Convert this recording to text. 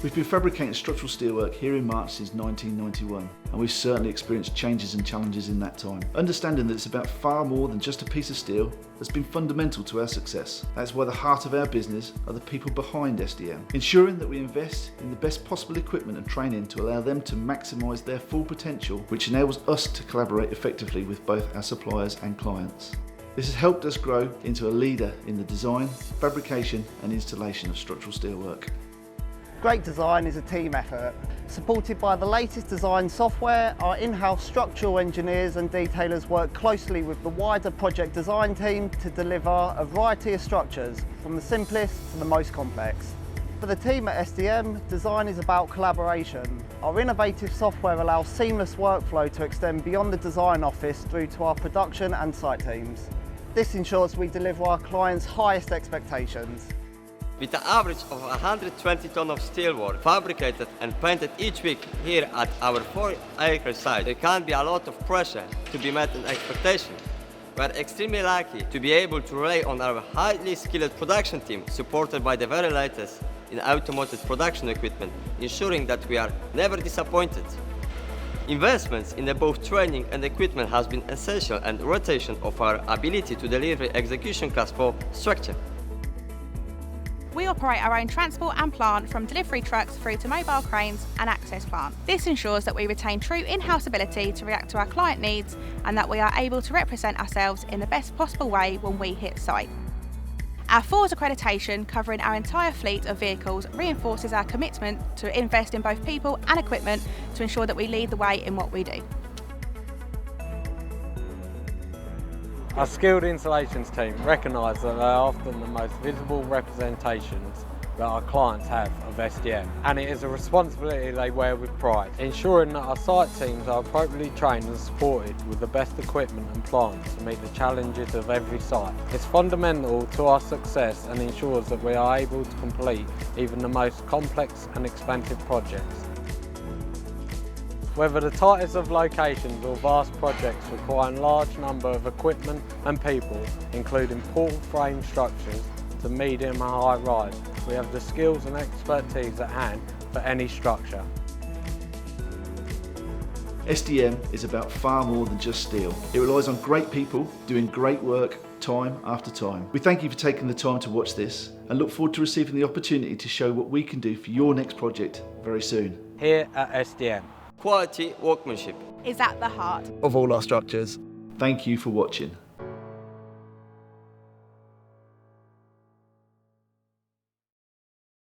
We've been fabricating structural steelwork here in March since 1991, and we've certainly experienced changes and challenges in that time. Understanding that it's about far more than just a piece of steel has been fundamental to our success. That's why the heart of our business are the people behind SDM, ensuring that we invest in the best possible equipment and training to allow them to maximise their full potential, which enables us to collaborate effectively with both our suppliers and clients. This has helped us grow into a leader in the design, fabrication and installation of structural steelwork. Great design is a team effort. Supported by the latest design software, our in-house structural engineers and detailers work closely with the wider project design team to deliver a variety of structures, from the simplest to the most complex. For the team at SDM, design is about collaboration. Our innovative software allows seamless workflow to extend beyond the design office through to our production and site teams. This ensures we deliver our clients' highest expectations. With an average of 120 tons of steelwork fabricated and painted each week here at our 4-acre site, there can be a lot of pressure to be met in expectation. We are extremely lucky to be able to rely on our highly skilled production team, supported by the very latest in automated production equipment, ensuring that we are never disappointed. Investments in both training and equipment has been essential, and rotation of our ability to deliver execution class for structure. We operate our own transport and plant, from delivery trucks through to mobile cranes and access plant. This ensures that we retain true in-house ability to react to our client needs, and that we are able to represent ourselves in the best possible way when we hit site. Our FORS accreditation, covering our entire fleet of vehicles, reinforces our commitment to invest in both people and equipment to ensure that we lead the way in what we do. Our skilled installations team recognise that they are often the most visible representations that our clients have of SDM, and it is a responsibility they wear with pride, ensuring that our site teams are appropriately trained and supported with the best equipment and plants to meet the challenges of every site. It's fundamental to our success and ensures that we are able to complete even the most complex and expensive projects. Whether the tightest of locations or vast projects requiring a large number of equipment and people, including portal frame structures to medium and high rise, we have the skills and expertise at hand for any structure. SDM is about far more than just steel. It relies on great people doing great work time after time. We thank you for taking the time to watch this and look forward to receiving the opportunity to show what we can do for your next project very soon. Here at SDM, Quality workmanship Is at the heart of all our structures. Thank you for watching.